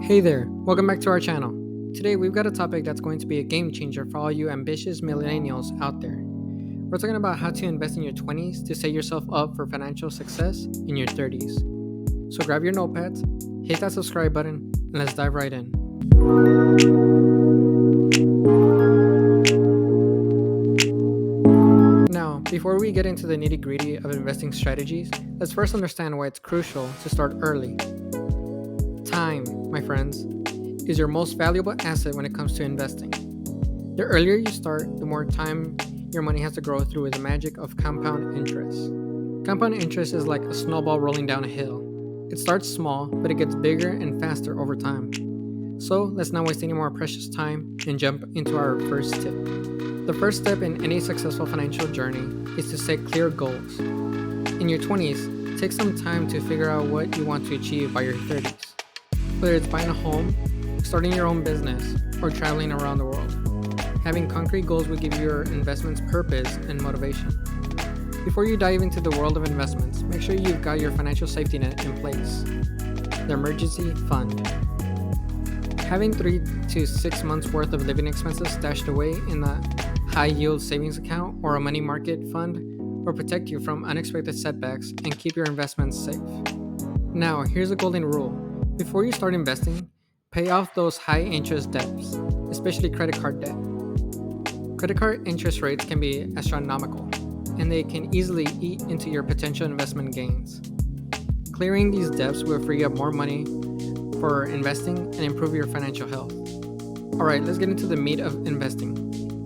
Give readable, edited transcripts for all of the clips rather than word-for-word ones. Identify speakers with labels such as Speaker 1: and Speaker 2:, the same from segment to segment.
Speaker 1: Hey there, welcome back to our channel. Today we've got a topic that's going to be a game changer for all you ambitious millennials out there. We're talking about how to invest in your 20s to set yourself up for financial success in your 30s. So grab your notepads, hit that subscribe button, and let's dive right in. Now, before we get into the nitty-gritty of investing strategies, let's first understand why it's crucial to start early. Time, my friends, is your most valuable asset when it comes to investing. The earlier you start, the more time your money has to grow through the magic of compound interest. Compound interest is like a snowball rolling down a hill. It starts small, but it gets bigger and faster over time. So let's not waste any more precious time and jump into our first tip. The first step in any successful financial journey is to set clear goals. In your 20s, take some time to figure out what you want to achieve by your 30s. Whether it's buying a home, starting your own business, or traveling around the world, having concrete goals will give your investments purpose and motivation. Before you dive into the world of investments, make sure you've got your financial safety net in place, the emergency fund. Having 3 to 6 months worth of living expenses stashed away in a high-yield savings account or a money market fund will protect you from unexpected setbacks and keep your investments safe. Now, here's a golden rule. Before you start investing, pay off those high-interest debts, especially credit card debt. Credit card interest rates can be astronomical, and they can easily eat into your potential investment gains. Clearing these debts will free up more money for investing and improve your financial health. Alright, let's get into the meat of investing.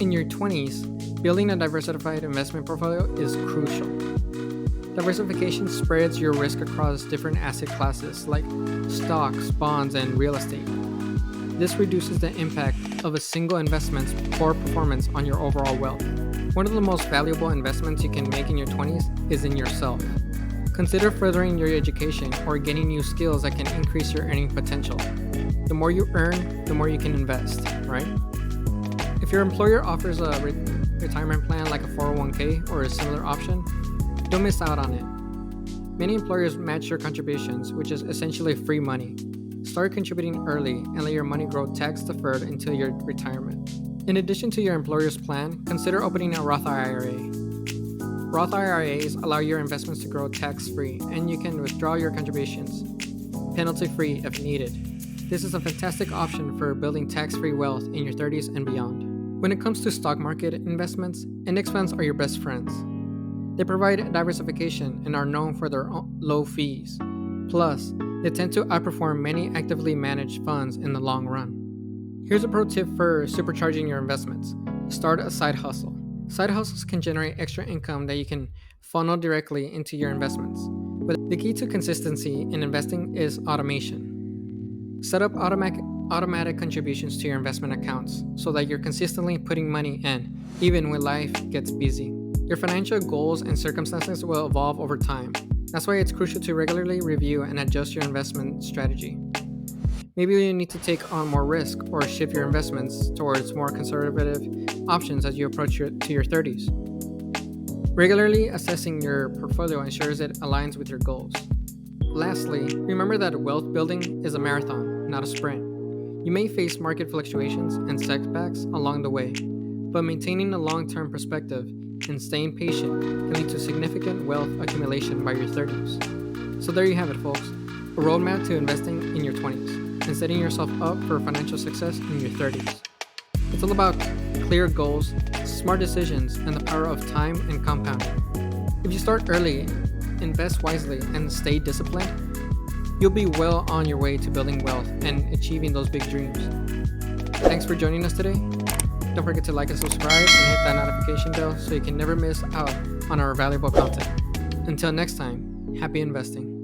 Speaker 1: In your 20s, building a diversified investment portfolio is crucial. Diversification spreads your risk across different asset classes like stocks, bonds, and real estate. This reduces the impact of a single investment's poor performance on your overall wealth. One of the most valuable investments you can make in your 20s is in yourself. Consider furthering your education or gaining new skills that can increase your earning potential. The more you earn, the more you can invest, right? If your employer offers a retirement plan like a 401k or a similar option, don't miss out on it. Many employers match your contributions, which is essentially free money. Start contributing early and let your money grow tax-deferred until your retirement. In addition to your employer's plan, consider opening a Roth IRA. Roth IRAs allow your investments to grow tax-free, and you can withdraw your contributions, penalty-free if needed. This is a fantastic option for building tax-free wealth in your 30s and beyond. When it comes to stock market investments, index funds are your best friends. They provide diversification and are known for their low fees. Plus, they tend to outperform many actively managed funds in the long run. Here's a pro tip for supercharging your investments. Start a side hustle. Side hustles can generate extra income that you can funnel directly into your investments. But the key to consistency in investing is automation. Set up automatic contributions to your investment accounts so that you're consistently putting money in, even when life gets busy. Your financial goals and circumstances will evolve over time. That's why it's crucial to regularly review and adjust your investment strategy. Maybe you need to take on more risk or shift your investments towards more conservative options as you approach your 30s. Regularly assessing your portfolio ensures it aligns with your goals. Lastly, remember that wealth building is a marathon, not a sprint. You may face market fluctuations and setbacks along the way, but maintaining a long-term perspective and staying patient can lead to significant wealth accumulation by your 30s. So there you have it, folks. A roadmap to investing in your 20s and setting yourself up for financial success in your 30s. It's all about clear goals, smart decisions, and the power of time and compounding. If you start early, invest wisely, and stay disciplined, you'll be well on your way to building wealth and achieving those big dreams. Thanks for joining us today. Don't forget to like and subscribe and hit that notification bell so you can never miss out on our valuable content. Until next time, happy investing.